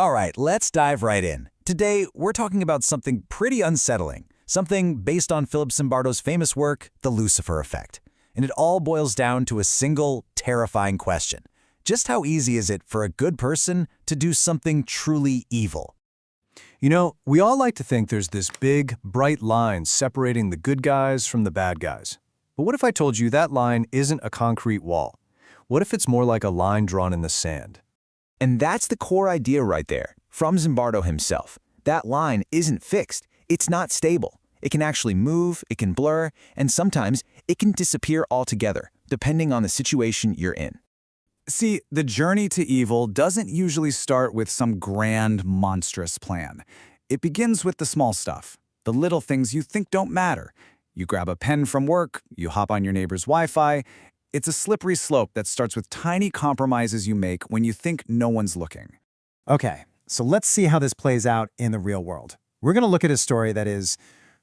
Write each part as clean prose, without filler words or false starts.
All right, let's dive right in. Today, we're talking about something pretty unsettling, something based on Philip Zimbardo's famous work, The Lucifer Effect. And it all boils down to a single, terrifying question. Just how easy is it for a good person to do something truly evil? You know, we all like to think there's this big, bright line separating the good guys from the bad guys. But what if I told you that line isn't a concrete wall? What if it's more like a line drawn in the sand? And that's the core idea right there, from Zimbardo himself. That line isn't fixed. It's not stable. It can actually move, it can blur, and sometimes it can disappear altogether, depending on the situation you're in. See, the journey to evil doesn't usually start with some grand, monstrous plan. It begins with the small stuff, the little things you think don't matter. You grab a pen from work, you hop on your neighbor's Wi-Fi. It's a slippery slope that starts with tiny compromises you make when you think no one's looking. Okay, so let's see how this plays out in the real world. We're going to look at a story that is,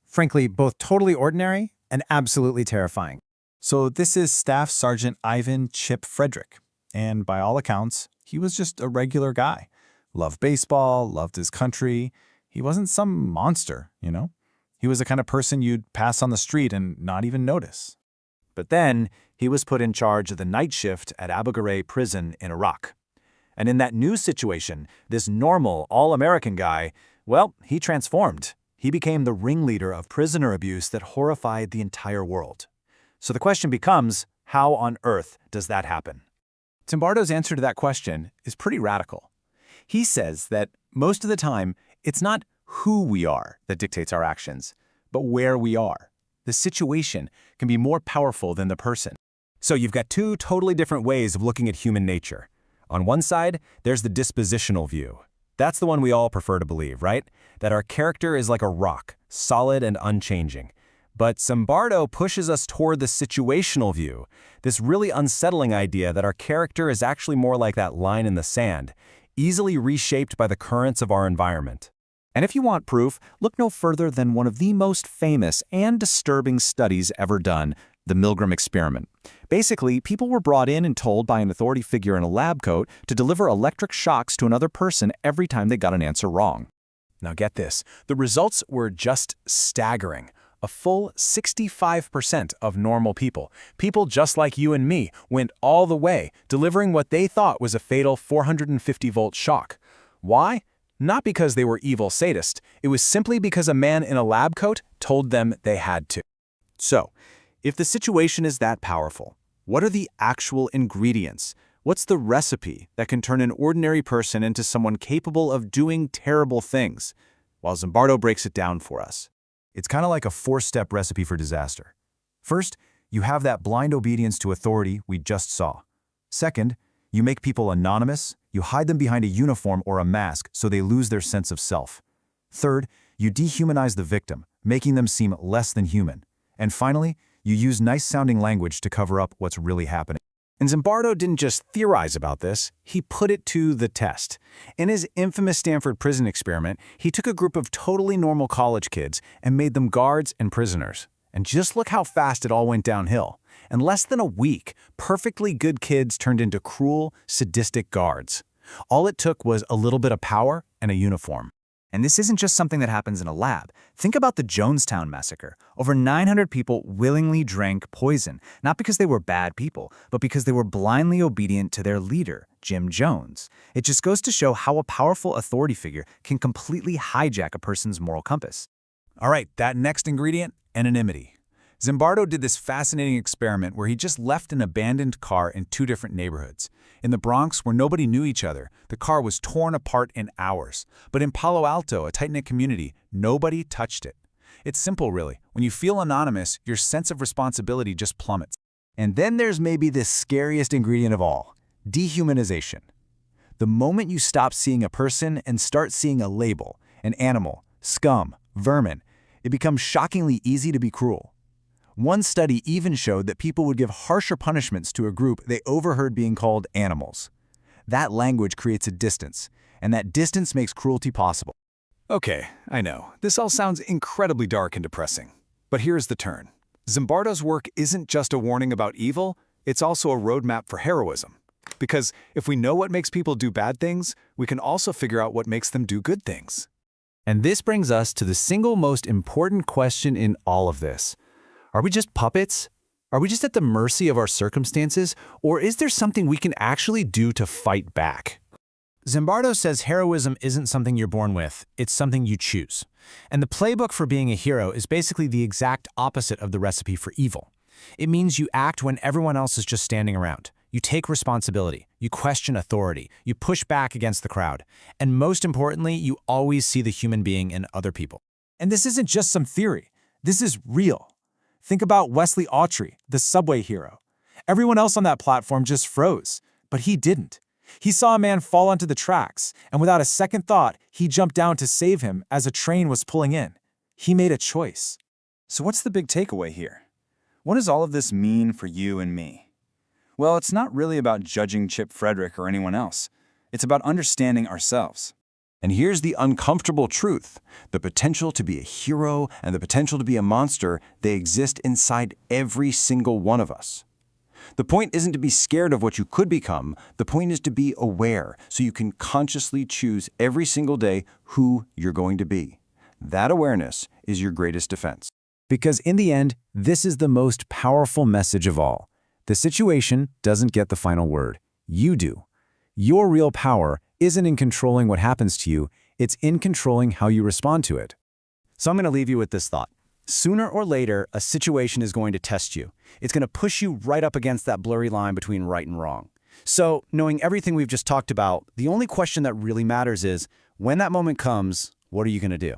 frankly, both totally ordinary and absolutely terrifying. So this is Staff Sergeant Ivan Chip Frederick. And by all accounts, he was just a regular guy. Loved baseball, loved his country. He wasn't some monster, you know? He was the kind of person you'd pass on the street and not even notice. But then, he was put in charge of the night shift at Abu Ghraib prison in Iraq. And in that new situation, this normal, all-American guy, well, he transformed. He became the ringleader of prisoner abuse that horrified the entire world. So the question becomes, how on earth does that happen? Zimbardo's answer to that question is pretty radical. He says that most of the time, it's not who we are that dictates our actions, but where we are. The situation can be more powerful than the person. So you've got two totally different ways of looking at human nature. On one side, there's the dispositional view. That's the one we all prefer to believe, right? That our character is like a rock, solid and unchanging. But Zimbardo pushes us toward the situational view, this really unsettling idea that our character is actually more like that line in the sand, easily reshaped by the currents of our environment. And if you want proof, look no further than one of the most famous and disturbing studies ever done, the Milgram experiment. Basically, people were brought in and told by an authority figure in a lab coat to deliver electric shocks to another person every time they got an answer wrong. Now get this, the results were just staggering. A full 65% of normal people just like you and me, went all the way, delivering what they thought was a fatal 450-volt shock. Why? Not because they were evil sadists. It was simply because a man in a lab coat told them they had to. So, if the situation is that powerful, what are the actual ingredients? What's the recipe that can turn an ordinary person into someone capable of doing terrible things? While Zimbardo breaks it down for us. It's kind of like a four-step recipe for disaster. First, you have that blind obedience to authority we just saw. Second, you make people anonymous. You hide them behind a uniform or a mask so they lose their sense of self. Third, you dehumanize the victim, making them seem less than human. And finally, you use nice-sounding language to cover up what's really happening. And Zimbardo didn't just theorize about this, he put it to the test. In his infamous Stanford prison experiment, he took a group of totally normal college kids and made them guards and prisoners. And just look how fast it all went downhill. In less than a week, perfectly good kids turned into cruel, sadistic guards. All it took was a little bit of power and a uniform. And this isn't just something that happens in a lab. Think about the Jonestown massacre. Over 900 people willingly drank poison, not because they were bad people, but because they were blindly obedient to their leader, Jim Jones. It just goes to show how a powerful authority figure can completely hijack a person's moral compass. All right, that next ingredient, anonymity. Zimbardo did this fascinating experiment where he just left an abandoned car in two different neighborhoods. In the Bronx, where nobody knew each other, the car was torn apart in hours. But in Palo Alto, a tight-knit community, nobody touched it. It's simple, really. When you feel anonymous, your sense of responsibility just plummets. And then there's maybe the scariest ingredient of all, dehumanization. The moment you stop seeing a person and start seeing a label, an animal, scum, vermin, it becomes shockingly easy to be cruel. One study even showed that people would give harsher punishments to a group they overheard being called animals. That language creates a distance, and that distance makes cruelty possible. Okay, I know, this all sounds incredibly dark and depressing. But here's the turn. Zimbardo's work isn't just a warning about evil, it's also a roadmap for heroism. Because if we know what makes people do bad things, we can also figure out what makes them do good things. And this brings us to the single most important question in all of this. Are we just puppets? Are we just at the mercy of our circumstances? Or is there something we can actually do to fight back? Zimbardo says heroism isn't something you're born with, it's something you choose. And the playbook for being a hero is basically the exact opposite of the recipe for evil. It means you act when everyone else is just standing around. You take responsibility, you question authority, you push back against the crowd, and most importantly, you always see the human being in other people. And this isn't just some theory. This is real. Think about Wesley Autry, the subway hero. Everyone else on that platform just froze, but he didn't. He saw a man fall onto the tracks, and without a second thought, he jumped down to save him as a train was pulling in. He made a choice. So what's the big takeaway here? What does all of this mean for you and me? Well, it's not really about judging Chip Frederick or anyone else. It's about understanding ourselves. And here's the uncomfortable truth. The potential to be a hero and the potential to be a monster, they exist inside every single one of us. The point isn't to be scared of what you could become. The point is to be aware so you can consciously choose every single day who you're going to be. That awareness is your greatest defense. Because in the end, this is the most powerful message of all. The situation doesn't get the final word. You do. Your real power isn't in controlling what happens to you, it's in controlling how you respond to it. So I'm going to leave you with this thought. Sooner or later, a situation is going to test you. It's going to push you right up against that blurry line between right and wrong. So, knowing everything we've just talked about, the only question that really matters is, when that moment comes, what are you going to do?